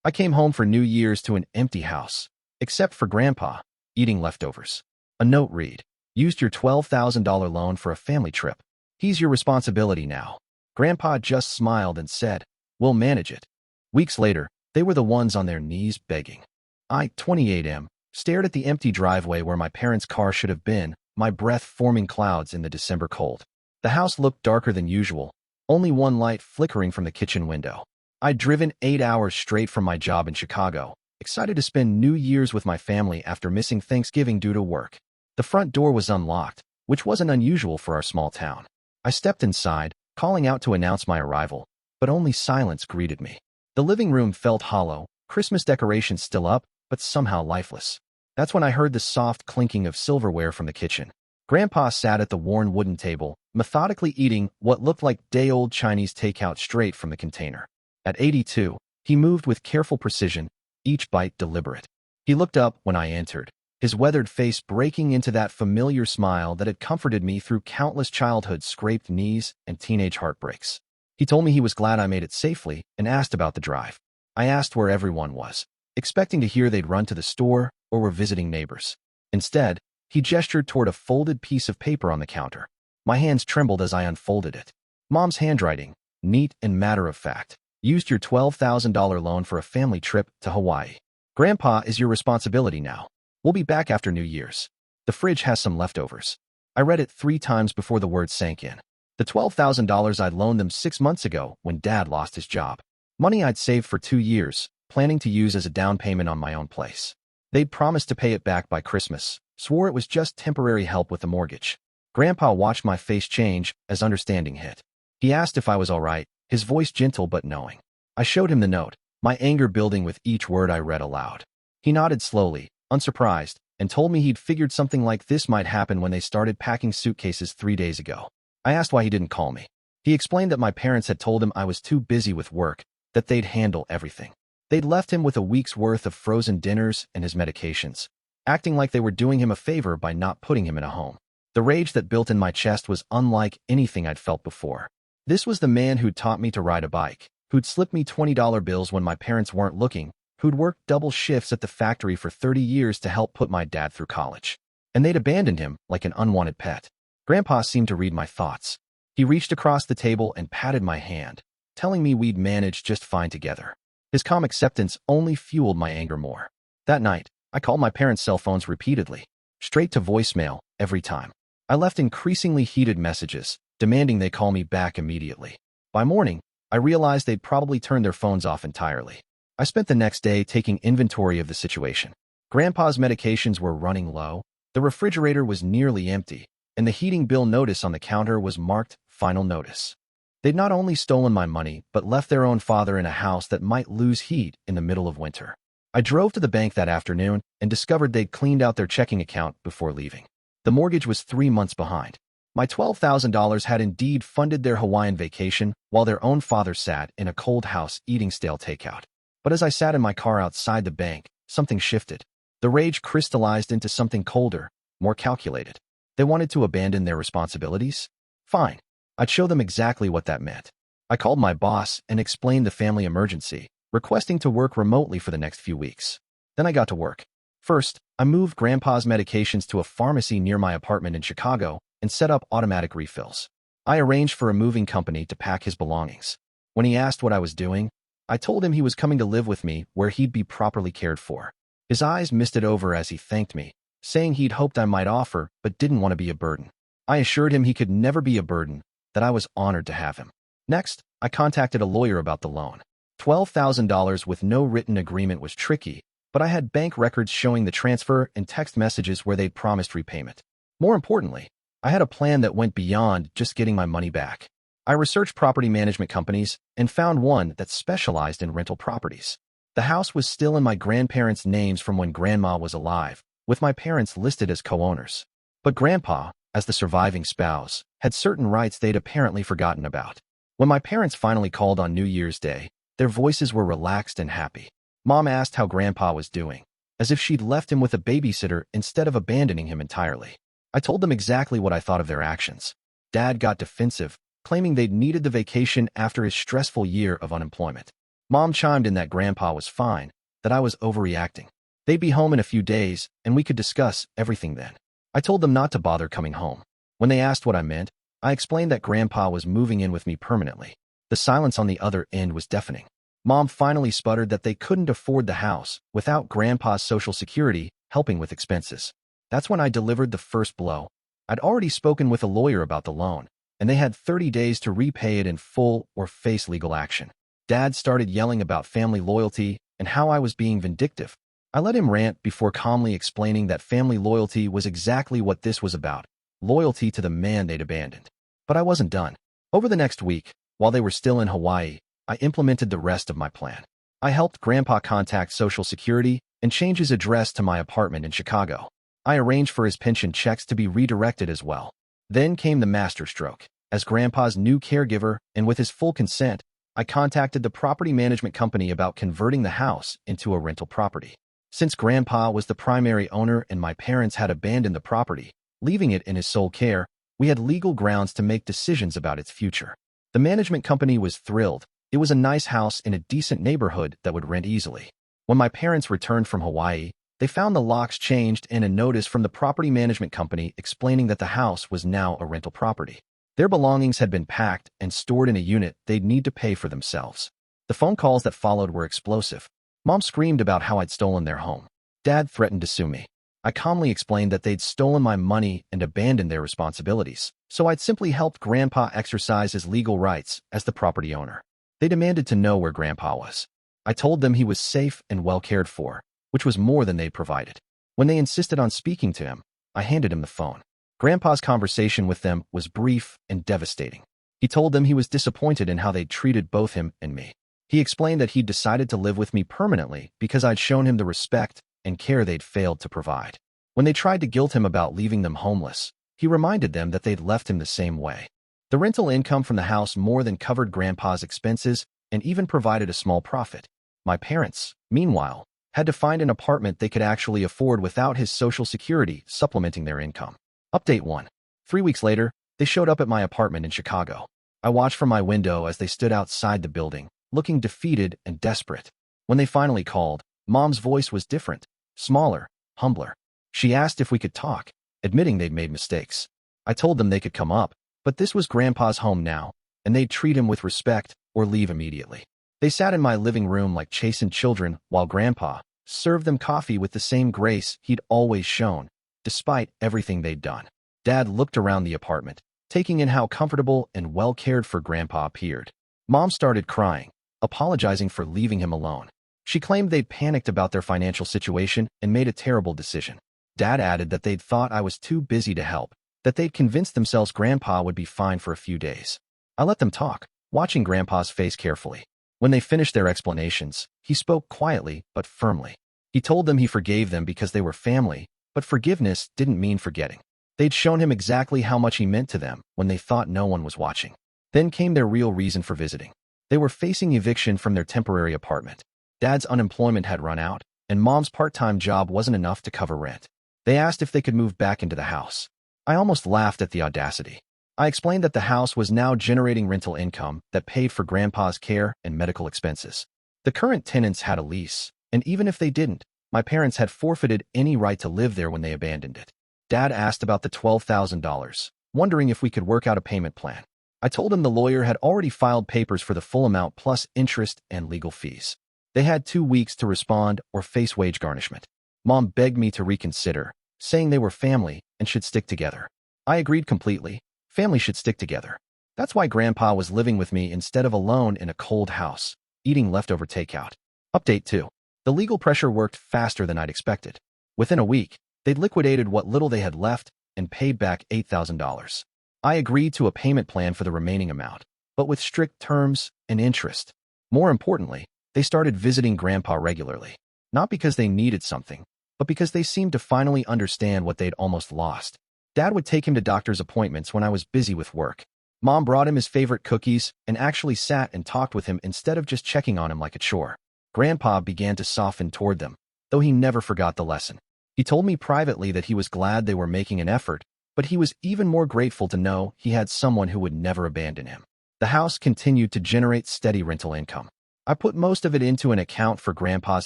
I came home for New Year's to an empty house, except for Grandpa, eating leftovers. A note read, "Used your $12,000 loan for a family trip. He's your responsibility now." Grandpa just smiled and said, "We'll manage it." Weeks later, they were the ones on their knees begging. I, 28M, stared at the empty driveway where my parents' car should have been, my breath forming clouds in the December cold. The house looked darker than usual, only one light flickering from the kitchen window. I'd driven 8 hours straight from my job in Chicago, excited to spend New Year's with my family after missing Thanksgiving due to work. The front door was unlocked, which wasn't unusual for our small town. I stepped inside, calling out to announce my arrival, but only silence greeted me. The living room felt hollow, Christmas decorations still up, but somehow lifeless. That's when I heard the soft clinking of silverware from the kitchen. Grandpa sat at the worn wooden table, methodically eating what looked like day-old Chinese takeout straight from the container. At 82, he moved with careful precision, each bite deliberate. He looked up when I entered, his weathered face breaking into that familiar smile that had comforted me through countless childhood scraped knees and teenage heartbreaks. He told me he was glad I made it safely and asked about the drive. I asked where everyone was, expecting to hear they'd run to the store or were visiting neighbors. Instead, he gestured toward a folded piece of paper on the counter. My hands trembled as I unfolded it. Mom's handwriting, neat and matter-of-fact. "Used your $12,000 loan for a family trip to Hawaii. Grandpa is your responsibility now. We'll be back after New Year's. The fridge has some leftovers." I read it 3 times before the words sank in. The $12,000 I'd loaned them 6 months ago when Dad lost his job. Money I'd saved for 2 years, planning to use as a down payment on my own place. They'd promised to pay it back by Christmas, swore it was just temporary help with the mortgage. Grandpa watched my face change as understanding hit. He asked if I was all right, his voice gentle but knowing. I showed him the note, my anger building with each word I read aloud. He nodded slowly, unsurprised, and told me he'd figured something like this might happen when they started packing suitcases 3 days ago. I asked why he didn't call me. He explained that my parents had told him I was too busy with work, that they'd handle everything. They'd left him with a week's worth of frozen dinners and his medications, acting like they were doing him a favor by not putting him in a home. The rage that built in my chest was unlike anything I'd felt before. This was the man who'd taught me to ride a bike, who'd slipped me $20 bills when my parents weren't looking, who'd worked double shifts at the factory for 30 years to help put my dad through college. And they'd abandoned him like an unwanted pet. Grandpa seemed to read my thoughts. He reached across the table and patted my hand, telling me we'd manage just fine together. His calm acceptance only fueled my anger more. That night, I called my parents' cell phones repeatedly, straight to voicemail every time. I left increasingly heated messages, demanding they call me back immediately. By morning, I realized they'd probably turned their phones off entirely. I spent the next day taking inventory of the situation. Grandpa's medications were running low, the refrigerator was nearly empty, and the heating bill notice on the counter was marked Final Notice. They'd not only stolen my money, but left their own father in a house that might lose heat in the middle of winter. I drove to the bank that afternoon and discovered they'd cleaned out their checking account before leaving. The mortgage was 3 months behind. My $12,000 had indeed funded their Hawaiian vacation while their own father sat in a cold house eating stale takeout. But as I sat in my car outside the bank, something shifted. The rage crystallized into something colder, more calculated. They wanted to abandon their responsibilities? Fine. I'd show them exactly what that meant. I called my boss and explained the family emergency, requesting to work remotely for the next few weeks. Then I got to work. First, I moved Grandpa's medications to a pharmacy near my apartment in Chicago and set up automatic refills. I arranged for a moving company to pack his belongings. When he asked what I was doing, I told him he was coming to live with me where he'd be properly cared for. His eyes misted over as he thanked me, saying he'd hoped I might offer but didn't want to be a burden. I assured him he could never be a burden, that I was honored to have him. Next, I contacted a lawyer about the loan. $12,000 with no written agreement was tricky, but I had bank records showing the transfer and text messages where they'd promised repayment. More importantly, I had a plan that went beyond just getting my money back. I researched property management companies and found one that specialized in rental properties. The house was still in my grandparents' names from when Grandma was alive, with my parents listed as co-owners. But Grandpa, as the surviving spouse, had certain rights they'd apparently forgotten about. When my parents finally called on New Year's Day, their voices were relaxed and happy. Mom asked how Grandpa was doing, as if she'd left him with a babysitter instead of abandoning him entirely. I told them exactly what I thought of their actions. Dad got defensive, claiming they'd needed the vacation after his stressful year of unemployment. Mom chimed in that Grandpa was fine, that I was overreacting. They'd be home in a few days, and we could discuss everything then. I told them not to bother coming home. When they asked what I meant, I explained that Grandpa was moving in with me permanently. The silence on the other end was deafening. Mom finally sputtered that they couldn't afford the house without Grandpa's Social Security helping with expenses. That's when I delivered the first blow. I'd already spoken with a lawyer about the loan, and they had 30 days to repay it in full or face legal action. Dad started yelling about family loyalty and how I was being vindictive. I let him rant before calmly explaining that family loyalty was exactly what this was about, loyalty to the man they'd abandoned. But I wasn't done. Over the next week, while they were still in Hawaii, I implemented the rest of my plan. I helped Grandpa contact Social Security and change his address to my apartment in Chicago. I arranged for his pension checks to be redirected as well. Then came the masterstroke. As Grandpa's new caregiver and with his full consent, I contacted the property management company about converting the house into a rental property. Since Grandpa was the primary owner and my parents had abandoned the property, leaving it in his sole care, we had legal grounds to make decisions about its future. The management company was thrilled. It was a nice house in a decent neighborhood that would rent easily. When my parents returned from Hawaii, they found the locks changed and a notice from the property management company explaining that the house was now a rental property. Their belongings had been packed and stored in a unit they'd need to pay for themselves. The phone calls that followed were explosive. Mom screamed about how I'd stolen their home. Dad threatened to sue me. I calmly explained that they'd stolen my money and abandoned their responsibilities, so I'd simply helped Grandpa exercise his legal rights as the property owner. They demanded to know where Grandpa was. I told them he was safe and well cared for, which was more than they'd provided. When they insisted on speaking to him, I handed him the phone. Grandpa's conversation with them was brief and devastating. He told them he was disappointed in how they'd treated both him and me. He explained that he'd decided to live with me permanently because I'd shown him the respect and care they'd failed to provide. When they tried to guilt him about leaving them homeless, he reminded them that they'd left him the same way. The rental income from the house more than covered Grandpa's expenses and even provided a small profit. My parents, meanwhile, had to find an apartment they could actually afford without his Social Security supplementing their income. Update 1. 3 weeks later, they showed up at my apartment in Chicago. I watched from my window as they stood outside the building, looking defeated and desperate. When they finally called, Mom's voice was different, smaller, humbler. She asked if we could talk, admitting they'd made mistakes. I told them they could come up, but this was Grandpa's home now, and they'd treat him with respect or leave immediately. They sat in my living room like chastened children while Grandpa served them coffee with the same grace he'd always shown, despite everything they'd done. Dad looked around the apartment, taking in how comfortable and well cared for Grandpa appeared. Mom started crying, apologizing for leaving him alone. She claimed they'd panicked about their financial situation and made a terrible decision. Dad added that they'd thought I was too busy to help, that they'd convinced themselves Grandpa would be fine for a few days. I let them talk, watching Grandpa's face carefully. When they finished their explanations, he spoke quietly but firmly. He told them he forgave them because they were family, but forgiveness didn't mean forgetting. They'd shown him exactly how much he meant to them when they thought no one was watching. Then came their real reason for visiting. They were facing eviction from their temporary apartment. Dad's unemployment had run out, and Mom's part-time job wasn't enough to cover rent. They asked if they could move back into the house. I almost laughed at the audacity. I explained that the house was now generating rental income that paid for Grandpa's care and medical expenses. The current tenants had a lease, and even if they didn't, my parents had forfeited any right to live there when they abandoned it. Dad asked about the $12,000, wondering if we could work out a payment plan. I told him the lawyer had already filed papers for the full amount plus interest and legal fees. They had 2 weeks to respond or face wage garnishment. Mom begged me to reconsider, saying they were family and should stick together. I agreed completely. Family should stick together. That's why Grandpa was living with me instead of alone in a cold house, eating leftover takeout. Update 2. The legal pressure worked faster than I'd expected. Within a week, they'd liquidated what little they had left and paid back $8,000. I agreed to a payment plan for the remaining amount, but with strict terms and interest. More importantly, they started visiting Grandpa regularly, not because they needed something, but because they seemed to finally understand what they'd almost lost. Dad would take him to doctor's appointments when I was busy with work. Mom brought him his favorite cookies and actually sat and talked with him instead of just checking on him like a chore. Grandpa began to soften toward them, though he never forgot the lesson. He told me privately that he was glad they were making an effort, but he was even more grateful to know he had someone who would never abandon him. The house continued to generate steady rental income. I put most of it into an account for Grandpa's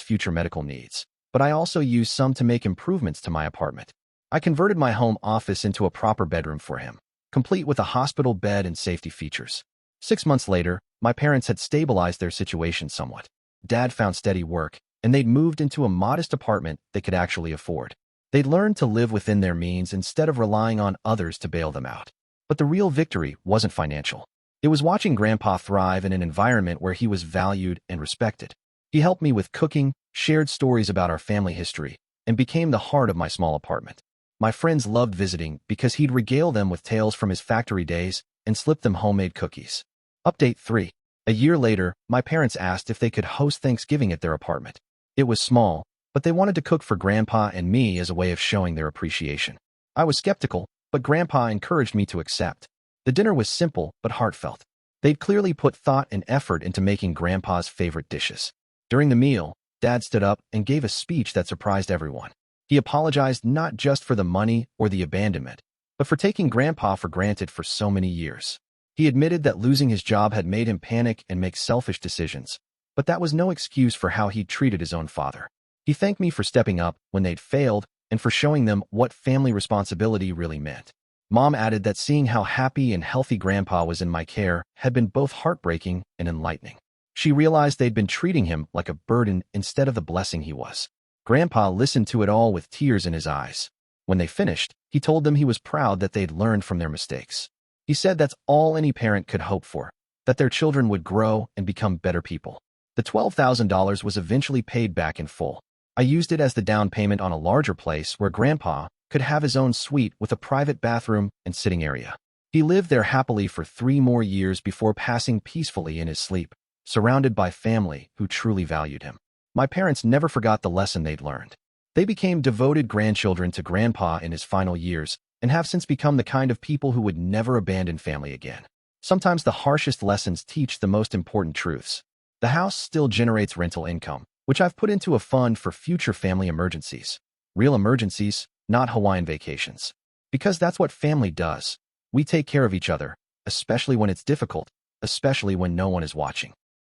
future medical needs, but I also used some to make improvements to my apartment. I converted my home office into a proper bedroom for him, complete with a hospital bed and safety features. 6 months later, my parents had stabilized their situation somewhat. Dad found steady work, and they'd moved into a modest apartment they could actually afford. They'd learned to live within their means instead of relying on others to bail them out. But the real victory wasn't financial. It was watching Grandpa thrive in an environment where he was valued and respected. He helped me with cooking, shared stories about our family history, and became the heart of my small apartment. My friends loved visiting because he'd regale them with tales from his factory days and slip them homemade cookies. Update 3. A year later, my parents asked if they could host Thanksgiving at their apartment. It was small, but they wanted to cook for Grandpa and me as a way of showing their appreciation. I was skeptical, but Grandpa encouraged me to accept. The dinner was simple but heartfelt. They'd clearly put thought and effort into making Grandpa's favorite dishes. During the meal, Dad stood up and gave a speech that surprised everyone. He apologized not just for the money or the abandonment, but for taking Grandpa for granted for so many years. He admitted that losing his job had made him panic and make selfish decisions, but that was no excuse for how he'd treated his own father. He thanked me for stepping up when they'd failed and for showing them what family responsibility really meant. Mom added that seeing how happy and healthy Grandpa was in my care had been both heartbreaking and enlightening. She realized they'd been treating him like a burden instead of the blessing he was. Grandpa listened to it all with tears in his eyes. When they finished, he told them he was proud that they'd learned from their mistakes. He said that's all any parent could hope for, that their children would grow and become better people. The $12,000 was eventually paid back in full. I used it as the down payment on a larger place where Grandpa could have his own suite with a private bathroom and sitting area. He lived there happily for 3 more years before passing peacefully in his sleep, surrounded by family who truly valued him. My parents never forgot the lesson they'd learned. They became devoted grandchildren to Grandpa in his final years and have since become the kind of people who would never abandon family again. Sometimes the harshest lessons teach the most important truths. The house still generates rental income, which I've put into a fund for future family emergencies. Real emergencies, not Hawaiian vacations. Because that's what family does. We take care of each other, especially when it's difficult, especially when no one is watching.